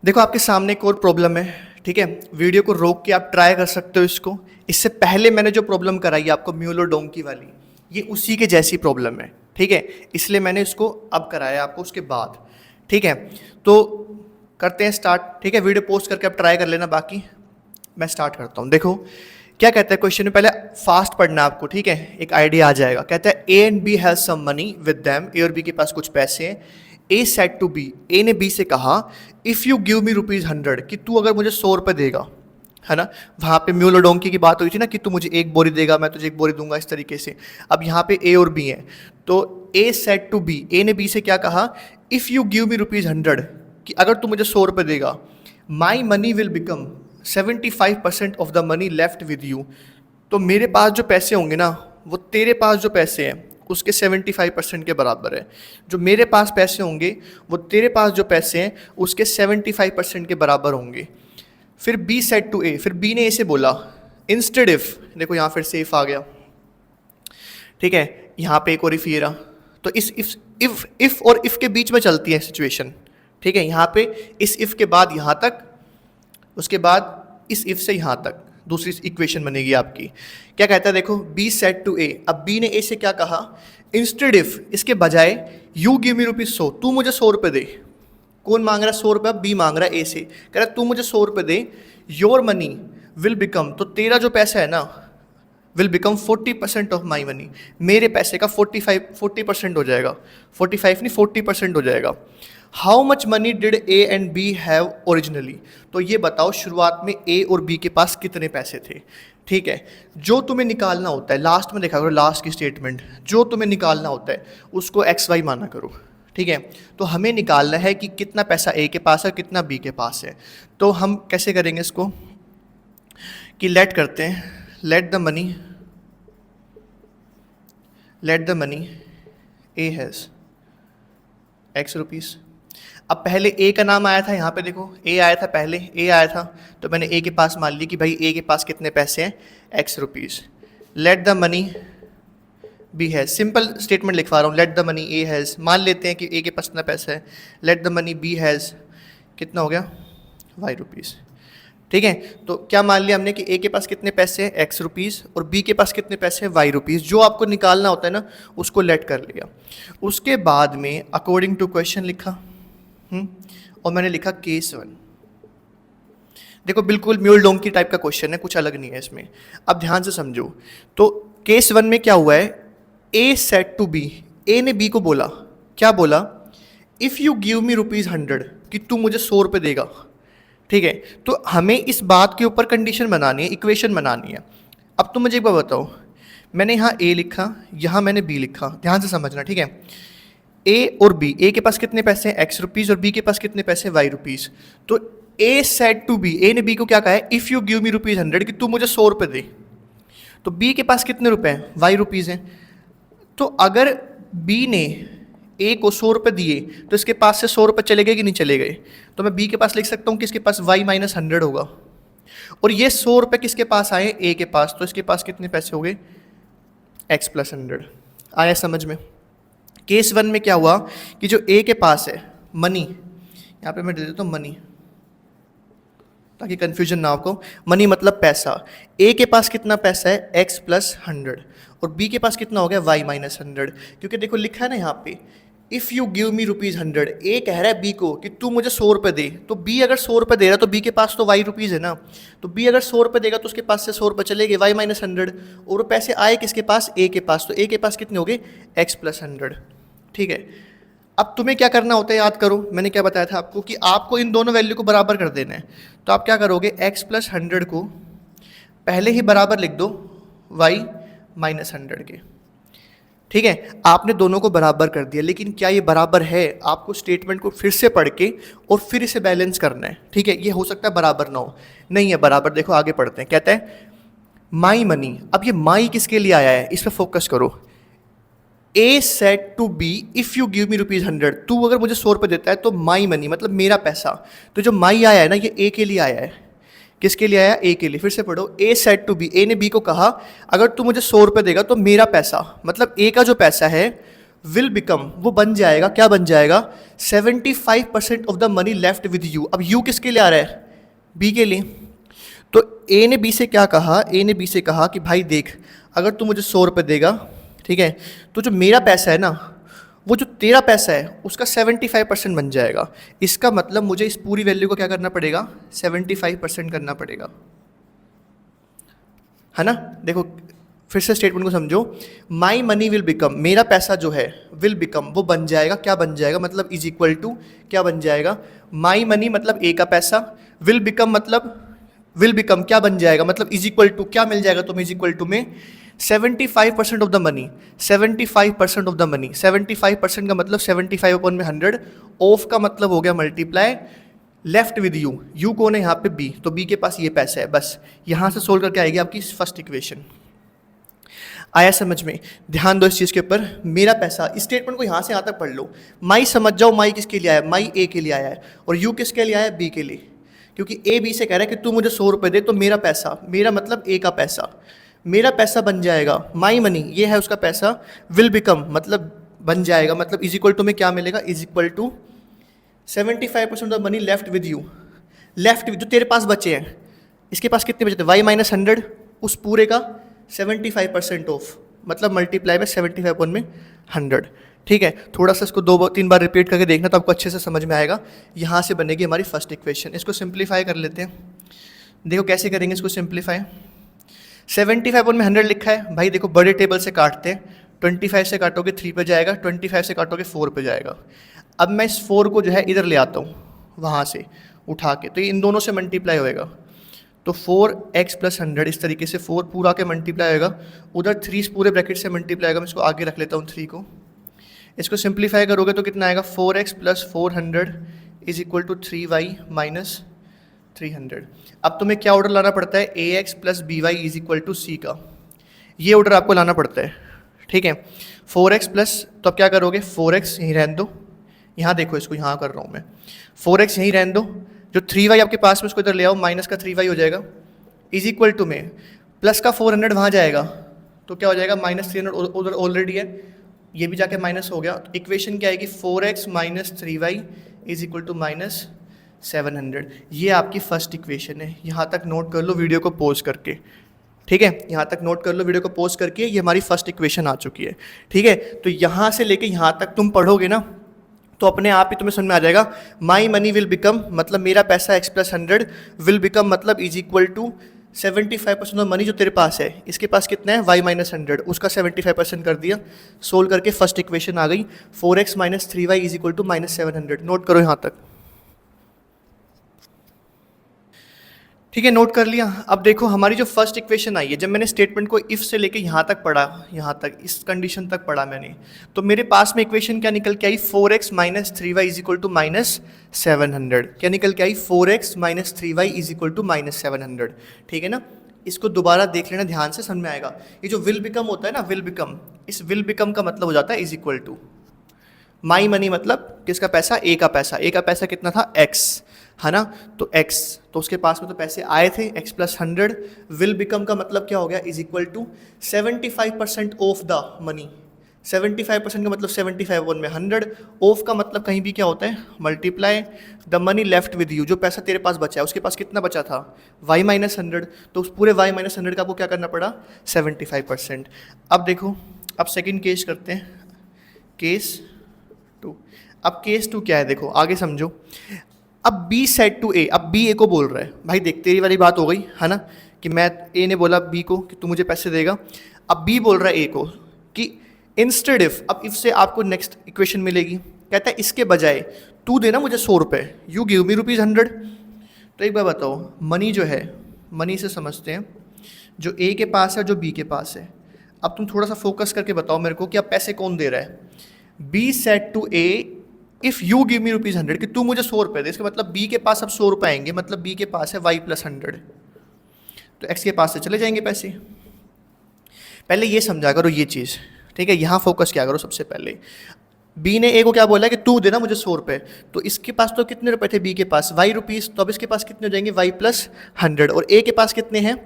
देखो आपके सामने एक और प्रॉब्लम है, ठीक है। वीडियो को रोक के आप ट्राई कर सकते हो इसको। इससे पहले मैंने जो प्रॉब्लम कराई आपको म्यूलर डोंकी वाली, ये उसी के जैसी प्रॉब्लम है, ठीक है। इसलिए मैंने इसको अब कराया आपको उसके बाद, ठीक है। तो करते हैं स्टार्ट, ठीक है। वीडियो पोस्ट करके आप ट्राई कर लेना, बाकी मैं स्टार्ट करता हूँ। देखो क्या कहता है क्वेश्चन में, पहले फास्ट पढ़ना आपको, ठीक है, एक आइडिया आ जाएगा। कहता है A and B has some money with them, A और बी के पास कुछ पैसे हैं। A said to B, A ने बी से कहा इफ़ यू गिव मी ₹100, कि तू अगर मुझे 100 रुपये देगा, है ना। वहाँ पे म्यूलर डोंकी की बात हुई थी ना कि तू मुझे एक बोरी देगा, मैं तुझे एक बोरी दूंगा, इस तरीके से। अब यहाँ पे ए और बी है, तो ए सेड टू बी, ए ने बी से क्या कहा, इफ़ यू गिव मी ₹100, कि अगर तू मुझे 100 रुपये देगा, my money will become 75% of the money left with you. तो मेरे पास जो पैसे होंगे ना, वो तेरे पास जो पैसे हैं उसके 75% के बराबर है। जो मेरे पास पैसे होंगे वो तेरे पास जो पैसे हैं उसके 75% के बराबर होंगे। फिर बी सेड टू ए, फिर बी ने ए से बोला इंस्टेड इफ, देखो यहाँ फिर से इफ आ गया, ठीक है। यहाँ पे एक और इफ ये रहा, तो इस इफ और इफ के बीच में चलती है सिचुएशन, ठीक है। यहाँ पे इस इफ के बाद यहाँ तक, उसके बाद इस इफ से यहाँ तक दूसरी इक्वेशन बनेगी आपकी। क्या कहता है देखो, बी सेड टू ए, अब बी ने ए से क्या कहा, इंस्टेड इफ, इसके बजाय यू गिव मी ₹100, तू मुझे 100 रुपये दे। कौन मांग रहा है 100 रुपये, बी मांग रहा है ए से, कह रहा है तू मुझे 100 रुपये दे, योर मनी विल बिकम, तो तेरा जो पैसा है ना, will become 40% of my money, मेरे पैसे का 40% हो जाएगा, 45 नहीं 40% हो जाएगा। How much money did A and B have originally, तो ये बताओ शुरुआत में ए और बी के पास कितने पैसे थे, ठीक है। जो तुम्हें निकालना होता है, लास्ट में देखा करो, लास्ट की स्टेटमेंट, जो तुम्हें निकालना होता है उसको एक्स वाई माना करो, ठीक है। तो हमें निकालना है कि कितना पैसा ए के पास है, कितना बी के पास है। तो हम कैसे करेंगे इसको, कि लेट करते हैं, late the money A has x rupees. अब पहले ए का नाम आया था, यहाँ पे देखो ए आया था, पहले ए आया था, तो मैंने ए के पास मान ली कि भाई ए के पास कितने पैसे हैं, X rupees. Let the money B has, simple statement लिखवा रहा हूँ, let the money A has, मान लेते हैं कि ए के पास कितना पैसा है, let the money B has कितना हो गया, वाई रुपीज़, ठीक है। तो क्या मान लिया हमने कि ए के पास कितने पैसे हैं, एक्स रुपीज़, और बी के पास कितने पैसे हैं, वाई रुपीज़। जो आपको निकालना होता है ना उसको लेट कर लिया। उसके बाद में अकॉर्डिंग टू क्वेश्चन लिखा, और मैंने लिखा केस 1। देखो बिल्कुल म्यूल डोंकी टाइप का क्वेश्चन है, कुछ अलग नहीं है इसमें। अब ध्यान से समझो, तो केस 1 में क्या हुआ है, ए सेड टू बी, ए ने बी को बोला, क्या बोला, इफ़ यू गिव मी ₹100, कि तू मुझे 100 रुपये देगा, ठीक है। तो हमें इस बात के ऊपर कंडीशन बनानी है, इक्वेशन बनानी है। अब तुम मुझे एक बात बताओ, मैंने यहाँ ए लिखा, यहाँ मैंने बी लिखा, ध्यान से समझना, ठीक है। ए और बी, ए के पास कितने पैसे हैं, एक्स रुपीज़, और बी के पास कितने पैसे हैं, वाई रुपीज़। तो ए सेड टू बी, ए ने बी को क्या कहा है, इफ़ यू गिव मी ₹100, कि तू मुझे 100 रुपये दे। तो बी के पास कितने रुपए हैं, वाई रुपीज़ हैं। तो अगर बी ने ए को 100 रुपये दिए तो इसके पास से 100 रुपये चले गए कि नहीं चले गए, तो मैं बी के पास लिख सकता हूँ कि इसके पास वाई माइनस 100 होगा। और ये 100 रुपये किसके पास आए, ए के पास, तो इसके पास कितने पैसे हो गए, एक्स प्लस 100। आया समझ में। केस 1 में क्या हुआ कि जो ए के पास है मनी, यहाँ पे मैं दे देता हूँ मनी ताकि कंफ्यूजन ना आपको, मनी मतलब पैसा। ए के पास कितना पैसा है, एक्स प्लस 100, और बी के पास कितना हो गया, वाई माइनस 100। क्योंकि देखो लिखा है ना यहाँ पे, इफ़ यू गिव मी ₹100, ए कह रहा है बी को कि तू मुझे 100 रुपये दे। तो बी अगर 100 रुपये दे रहा है तो बी के पास तो वाई रुपीज़ है ना, तो बी अगर 100 रुपये देगा तो उसके पास से 100 रुपये चले गए, वाई माइनस 100, और वो पैसे आए किसके पास, ए के पास, तो ए के पास कितने हो गए, एक्स प्लस 100, ठीक है। अब तुम्हें क्या करना होता है, याद करो मैंने क्या बताया था आपको, कि आपको इन दोनों वैल्यू को बराबर कर देना है। तो आप क्या करोगे, एक्स प्लस 100 को पहले ही बराबर लिख दो वाई माइनस 100 के, ठीक है। आपने दोनों को बराबर कर दिया, लेकिन क्या ये बराबर है, आपको स्टेटमेंट को फिर से पढ़ के और फिर इसे बैलेंस करना है, ठीक है। ये हो सकता है बराबर ना हो, नहीं है बराबर। देखो आगे पढ़ते हैं, कहता है माई मनी। अब ये माई किसके लिए आया है, इस पर फोकस करो। A said to B, if you give me ₹100, तू अगर मुझे 100 रुपये देता है तो माई मनी मतलब मेरा पैसा। तो जो माई आया है ना, ये ए के लिए आया है। किसके लिए आया, ए के लिए। फिर से पढ़ो, ए सेड टू बी, ए ने बी को कहा अगर तू मुझे 100 रुपये देगा तो मेरा पैसा, मतलब ए का जो पैसा है विल बिकम, वो बन जाएगा, क्या बन जाएगा, 75% of the money left with you. अब यू किसके लिए आ रहा है, बी के लिए। तो ए ने बी से क्या कहा, ए ने बी से कहा कि भाई देख, अगर तू मुझे 100 रुपये देगा, ठीक है, तो जो मेरा पैसा है ना, वो जो तेरा पैसा है उसका 75% बन जाएगा। इसका मतलब मुझे इस पूरी वैल्यू को क्या करना पड़ेगा, 75% करना पड़ेगा, है ना। देखो फिर से स्टेटमेंट को समझो, माई मनी विल बिकम, मेरा पैसा जो है विल बिकम, वो बन जाएगा, क्या बन जाएगा, मतलब इज इक्वल टू क्या बन जाएगा, माई मनी मतलब ए का पैसा, विल बिकम मतलब विल बिकम क्या बन जाएगा, मतलब इज इक्वल टू क्या मिल जाएगा तुम्हें, इज इक्वल टू में 75% of the money, 75% of the money, 75% का मतलब 75 अपॉन में 100, ऑफ का मतलब हो गया multiply left with you, you कौन है यहाँ पे बी, तो बी के पास ये पैसा है, बस यहाँ से सोल्व करके आएगी आपकी फर्स्ट इक्वेशन। आया समझ में, ध्यान दो इस चीज़ के ऊपर, मेरा पैसा, इस स्टेटमेंट को यहाँ से यहाँ तक पढ़ लो, माई समझ जाओ, माई किसके लिए आया, माई ए के लिए आया है, और यू किसके लिए आया है, बी के लिए, क्योंकि ए बी से कह रहा है कि तू मुझे 100 रुपये दे, तो मेरा पैसा, मेरा मतलब ए का पैसा, मेरा पैसा बन जाएगा, माई मनी ये है उसका पैसा, विल बिकम मतलब बन जाएगा, मतलब इज इक्वल टू में क्या मिलेगा, is equal to 75% of money left with you, left जो तेरे पास बचे हैं, इसके पास कितने बचे थे, वाई माइनस 100, उस पूरे का 75% ऑफ, मतलब मल्टीप्लाई में 75 अपॉन में 100, ठीक है। थोड़ा सा इसको 2-3 बार रिपीट करके देखना तो आपको अच्छे से समझ में आएगा। यहाँ से बनेगी हमारी फर्स्ट इक्वेशन, इसको सिंप्लीफाई कर लेते हैं, देखो कैसे करेंगे इसको सिंप्लीफाई। 75 अपॉन में 100 लिखा है भाई, देखो बड़े टेबल से काटते हैं, 25 से काटोगे 3 पे जाएगा, 25 से काटोगे 4 पे जाएगा। अब मैं इस 4 को जो है इधर ले आता हूँ वहाँ से उठा के, तो ये इन दोनों से मल्टीप्लाई होएगा, तो 4x प्लस 100 इस तरीके से 4 पूरा के मल्टीप्लाई होगा, उधर 3 पूरे ब्रैकेट से मल्टीप्लाई होगा, मैं इसको आगे रख लेता हूँ 3 को, इसको सिंप्लीफाई करोगे तो कितना आएगा, 4x plus 400 is equal to 3y minus 300। अब तुम्हें क्या ऑर्डर लाना पड़ता है, ax plus by is equal to c का, ये ऑर्डर आपको लाना पड़ता है, ठीक है। 4x प्लस, तो अब क्या करोगे, 4x यहीं रहने दो, यहाँ देखो इसको यहाँ कर रहा हूँ मैं, 4x यहीं रहने दो, जो 3y आपके पास में उसको इधर ले आओ, माइनस का 3y हो जाएगा, इज इक्वल टू में प्लस का 400 वहाँ जाएगा, तो क्या हो जाएगा, माइनस 300 उधर ऑलरेडी है, ये भी जाके माइनस हो गया, तो इक्वेशन क्या आएगी, 4x minus 3y is equal to minus 700। ये आपकी फर्स्ट इक्वेशन है, यहाँ तक नोट कर लो वीडियो को पॉज करके, ठीक है, यहाँ तक नोट कर लो वीडियो को पॉज करके, ये हमारी फर्स्ट इक्वेशन आ चुकी है, ठीक है। तो यहाँ से लेके यहाँ तक तुम पढ़ोगे ना, तो अपने आप ही तुम्हें समझ में आ जाएगा, माई मनी विल बिकम मतलब मेरा पैसा x प्लस 100, विल बिकम मतलब is equal to 75% of money जो तेरे पास है, इसके पास कितना है, y माइनस 100, उसका 75% कर दिया, सोल्व करके फर्स्ट इक्वेशन आ गई, 4x minus 3y is equal to minus 700। Note करो यहाँ तक, ठीक है, नोट कर लिया। अब देखो हमारी जो फर्स्ट इक्वेशन आई है, जब मैंने स्टेटमेंट को इफ से लेके यहाँ तक पढ़ा, यहाँ तक इस कंडीशन तक पढ़ा मैंने, तो मेरे पास में इक्वेशन क्या निकल के आई, 4x minus 3y is equal to minus 700। क्या निकल के आई, 4x minus 3y is equal to minus 700, ठीक है ना। इसको दोबारा देख लेना ध्यान से, समझ में आएगा। ये जो विल बिकम होता है ना, विल बिकम, इस विल बिकम का मतलब हो जाता है is equal to my money, मतलब किसका पैसा, ए का पैसा, ए का पैसा कितना था, x, है ना, तो x, तो उसके पास में तो पैसे आए थे x प्लस 100, विल बिकम का मतलब क्या हो गया, is equal to 75% of the money, 75% का मतलब 75 वन में 100, ऑफ का मतलब कहीं भी क्या होता है, multiply the money left with you, जो पैसा तेरे पास बचा है, उसके पास कितना बचा था, y माइनस 100, तो उस पूरे y माइनस 100 का आपको क्या करना पड़ा, 75%। अब देखो, अब सेकेंड केस करते हैं, केस 2। अब केस 2 क्या है, देखो आगे समझो। अब B सेड टू A, अब B A को बोल रहा है, भाई देख तेरी वाली बात हो गई है ना, कि मैं A ने बोला B को कि तू मुझे पैसे देगा, अब B बोल रहा है A को कि इंस्टेड इफ, अब इफ से आपको नेक्स्ट इक्वेशन मिलेगी, कहता है इसके बजाय तू देना मुझे 100 रुपये, यू गिव मी ₹100। तो एक बार बताओ, मनी जो है, मनी से समझते हैं, जो A के पास है और जो B के पास है। अब तुम थोड़ा सा फोकस करके बताओ मेरे को कि अब पैसे कौन दे रहा है। B said to A if you give me ₹100, कि तू मुझे 100 रुपये दे, इसका मतलब B के पास अब 100 रुपये आएंगे, मतलब B के पास है y प्लस 100, तो x के पास से चले जाएंगे पैसे। पहले ये समझा करो ये चीज़, ठीक है, यहाँ फोकस क्या करो सबसे पहले। B ने A को क्या बोला कि तू देना मुझे 100 रुपये, तो इसके पास तो कितने रुपए थे B के पास, y रुपीज़, तो अब इसके पास कितने हो जाएंगे, y प्लस 100, और A के पास कितने हैं,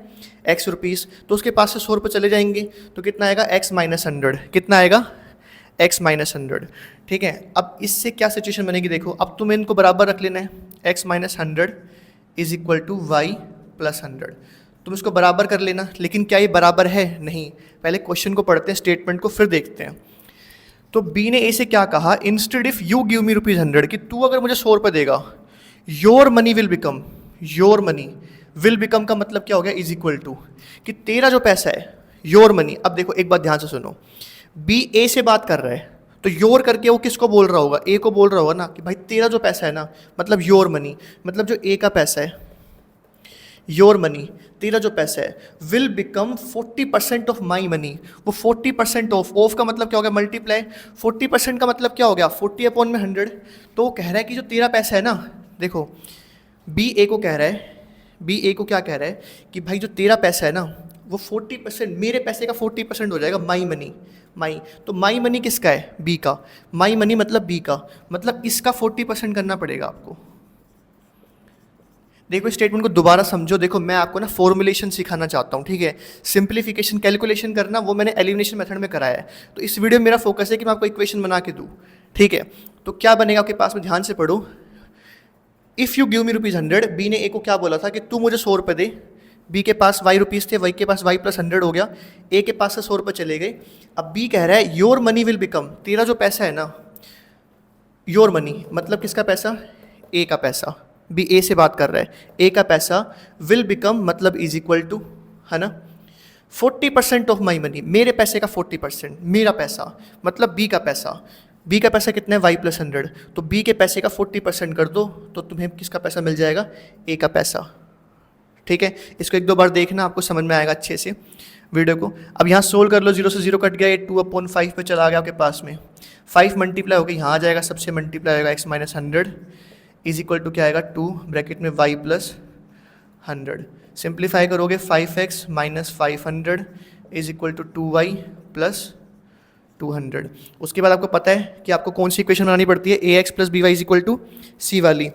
x रुपीज़, तो उसके पास से 100 रुपये चले जाएंगे, तो कितना आएगा, x माइनस 100, कितना आएगा, x माइनस 100, ठीक है। अब इससे क्या सिचुएशन बनेगी देखो, अब तुम्हें इनको बराबर रख लेना है, x minus 100 is equal to Y plus 100, तुम इसको बराबर कर लेना। लेकिन क्या ये बराबर है? नहीं, पहले क्वेश्चन को पढ़ते हैं, स्टेटमेंट को, फिर देखते हैं। तो बी ने ए से क्या कहा, instead if you give me ₹100, कि तू अगर मुझे 100 रुपये देगा, your money will become, your money will become का मतलब क्या हो गया, इज इक्वल टू कि तेरा जो पैसा है, योर मनी। अब देखो एक बात ध्यान से सुनो, बी ए से बात कर रहा है, तो योर करके वो किसको बोल रहा होगा, ए को बोल रहा होगा ना, कि भाई तेरा जो पैसा है ना, मतलब योर मनी, मतलब जो ए का पैसा है, योर मनी, तेरा जो पैसा है, will become 40% of my money. वो 40% ऑफ का मतलब क्या हो गया, मल्टीप्लाई, 40% का मतलब क्या हो गया, 40 अपॉन में 100। तो वो कह रहा है कि जो तेरा पैसा है ना, देखो बी ए को कह रहा है, बी ए को क्या कह रहा है कि भाई जो तेरा पैसा है ना, वो 40%, मेरे पैसे का 40% हो जाएगा, माई मनी, माई। तो माई मनी किसका है, बी का, माई मनी मतलब बी का, मतलब इसका 40% करना पड़ेगा आपको। देखो स्टेटमेंट को दोबारा समझो, देखो मैं आपको ना फॉर्मुलेशन सिखाना चाहता हूँ, ठीक है। सिंप्लीफिकेशन कैलकुलेशन करना वो मैंने एलिमिनेशन मेथड में कराया है, तो इस वीडियो में मेरा फोकस है कि मैं आपको इक्वेशन बना के दूँ, ठीक है। तो क्या बनेगा आपके पास में, ध्यान से पढ़ो। If you give me ₹100, B ने ए को क्या बोला था कि तू मुझे 100 रुपये दे, बी के पास वाई रुपीज़ थे, वाई के पास वाई प्लस 100 हो गया, ए के पास से 100 रुपये चले गए। अब बी कह रहा है योर मनी विल बिकम, तेरा जो पैसा है ना, योर मनी मतलब किसका पैसा, ए का पैसा, बी ए से बात कर रहा है, ए का पैसा विल बिकम मतलब इज इक्वल टू, है ना, 40% ऑफ माई मनी, मेरे पैसे का 40%, मेरा पैसा मतलब बी का पैसा, बी का पैसा कितना है, वाई प्लस 100, तो बी के पैसे का 40% कर दो, तो तुम्हें किसका पैसा मिल जाएगा, ए का पैसा, ठीक है। इसको एक दो बार देखना, आपको समझ में आएगा अच्छे से वीडियो को। अब यहाँ सोल्व कर लो, 0 से 0 कट गया, ये 2/5 पे चला गया आपके पास में, 5 मल्टीप्लाई होकर यहाँ आ जाएगा, सबसे मल्टीप्लाई होगा x minus 100 is equal to क्या आएगा, 2 ब्रैकेट में y प्लस 100, सिंप्लीफाई करोगे 5x minus 500 is equal to 2y plus 200। उसके बाद आपको पता है कि आपको कौन सी इक्वेशन बनानी पड़ती है, ax plus B Y is equal to C वाली,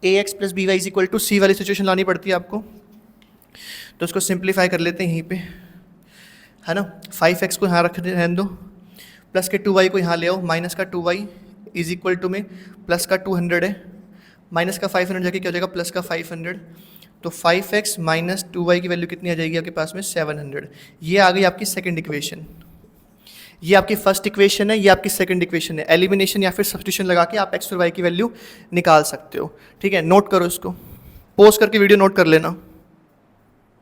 ax plus B Y is equal to C वाली सिचुएशन लानी पड़ती है आपको। तो उसको सिंप्लीफाई कर लेते हैं यहीं पे, है ना, 5x को यहाँ रख रहने दो, प्लस के 2y को यहाँ ले आओ, माइनस का 2y इज इक्वल टू में प्लस का 200 है, माइनस का 500 जाके क्या हो जाएगा, प्लस का 500, तो 5x माइनस 2y की वैल्यू कितनी आ जाएगी आपके पास में, 700। ये आ गई आपकी सेकंड इक्वेशन, ये आपकी फर्स्ट इक्वेशन है, ये आपकी सेकंड इक्वेशन है। एलिमिनेशन या फिर सब्स्टिट्यूशन लगा के आप x और y की वैल्यू निकाल सकते हो, ठीक है। नोट करो इसको, पॉज करके वीडियो नोट कर लेना,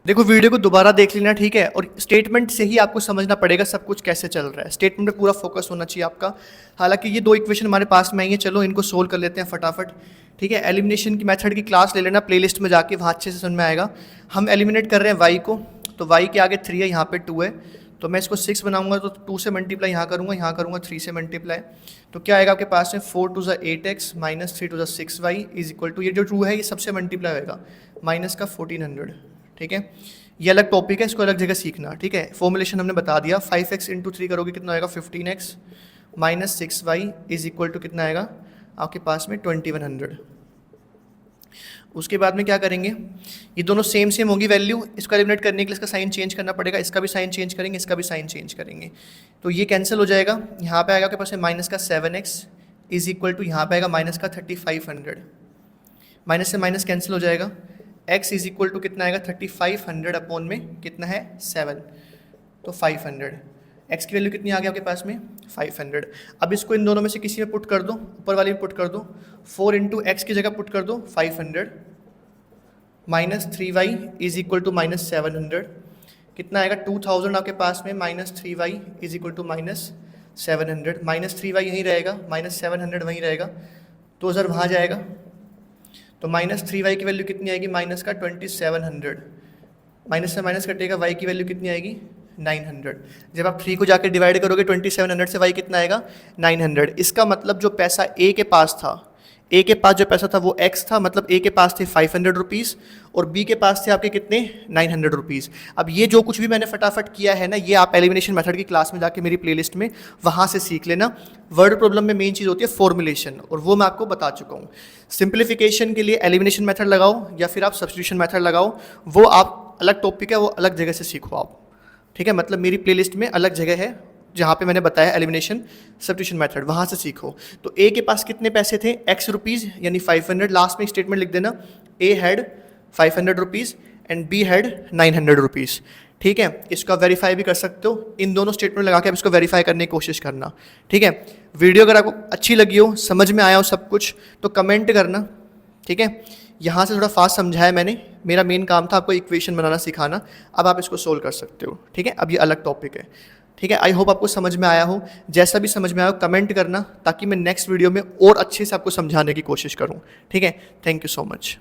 देखो वीडियो को दोबारा देख लेना, ठीक है। और स्टेटमेंट से ही आपको समझना पड़ेगा सब कुछ कैसे चल रहा है, स्टेटमेंट पे पूरा फोकस होना चाहिए आपका। हालांकि ये दो इक्वेशन हमारे पास में आई है, चलो इनको सोल्व कर लेते हैं फटाफट, ठीक है। एलिमिनेशन की मेथड की क्लास ले लेना प्लेलिस्ट में जाके, वहाँ अच्छे से समझ में आएगा। हम एलिमिनेट कर रहे हैं y को, तो y के आगे 3 है, यहाँ पे 2 है, तो मैं इसको 6 बनाऊंगा, तो 2 से मल्टीप्लाई यहाँ करूँगा 3 से मल्टीप्लाई, तो क्या आएगा आपके पास में 4 2 ज़ा 8x माइनस 3 2 ज़ा 6y इज इक्वल टू, ये जो 2 है ये सबसे मल्टीप्लाई होगा, माइनस का 1400, ठीक है। ये अलग टॉपिक है, इसको अलग जगह सीखना, ठीक है। फॉर्मुलेशन हमने बता दिया, 5x इंटू 3 करोगे कितना आएगा, 15x minus 6y is equal to कितना आएगा आपके पास में 2100। उसके बाद में क्या करेंगे, ये दोनों सेम सेम होगी वैल्यू, इसको एलिमिनेट करने के लिए इसका साइन चेंज करना पड़ेगा, इसका भी साइन चेंज करेंगे, इसका भी साइन चेंज करेंगे, तो ये कैंसिल हो जाएगा। यहाँ पे आएगा आपके पास में माइनस का 7x इज इक्वल टू, यहाँ पे आएगा माइनस का 3500, माइनस से माइनस कैंसिल हो जाएगा, x इज इक्वल टू कितना आएगा 3500 अपॉन में कितना है 7, तो 500, x की वैल्यू कितनी आ गई आपके पास में 500। अब इसको इन दोनों में से किसी में पुट कर दो, ऊपर वाले में पुट कर दो, 4 इंटू एक्स की जगह पुट कर दो 500 minus 3y is equal to minus 700, कितना आएगा 2000 आपके पास में, minus 3y is equal to minus 700, minus 3y यहीं रहेगा, माइनस 700 वहीं रहेगा, 2000 वहाँ जाएगा, तो माइनस 3y की वैल्यू कितनी आएगी, माइनस का 2700, माइनस से माइनस कटेगा, y की वैल्यू कितनी आएगी 900। जब आप 3 को जाकर डिवाइड करोगे 2700 से, y कितना आएगा 900। इसका मतलब जो पैसा a के पास था, a के पास जो पैसा था वो x था, मतलब a के पास थे 500 रुपीज़ और b के पास थे आपके कितने 900 रुपीज़। अब ये जो कुछ भी मैंने फटाफट किया है ना, ये आप एलिमिनेशन मेथड की क्लास में जाके मेरी प्लेलिस्ट में वहाँ से सीख लेना। वर्ड प्रॉब्लम में मेन चीज़ होती है फॉर्मुलेशन, और वो मैं आपको बता चुका हूँ। सिंप्लीफिकेशन के लिए एलिमिनेशन मेथड लगाओ या फिर आप सब्स्टिट्यूशन मेथड लगाओ, वो आप अलग टॉपिक है, वो अलग जगह से सीखो आप, ठीक है। मतलब मेरी प्लेलिस्ट में अलग जगह है, जहाँ पे मैंने बताया एलिमिनेशन सब्स्टिट्यूशन मेथड, वहाँ से सीखो। तो ए के पास कितने पैसे थे, x रुपीज़ यानी 500, लास्ट में स्टेटमेंट लिख देना, A had 500 rupees and B had 900 rupees. ठीक है, इसको आप वेरीफाई भी कर सकते हो, इन दोनों स्टेटमेंट लगा के आप इसको वेरीफाई करने की कोशिश करना। ठीक है, वीडियो अगर आपको अच्छी लगी हो, समझ में आया हो सब कुछ, तो कमेंट करना। ठीक है, यहाँ से थोड़ा फास्ट समझाया मैंने, मेरा मेन काम था आपको इक्वेशन बनाना सिखाना, अब आप इसको सोल्व कर सकते हो। ठीक है, अब ये अलग टॉपिक है। ठीक है, आई होप आपको समझ में आया हो, जैसा भी समझ में आया हो कमेंट करना, ताकि मैं नेक्स्ट वीडियो में और अच्छे से आपको समझाने की कोशिश करूँ। ठीक है, थैंक यू सो मच।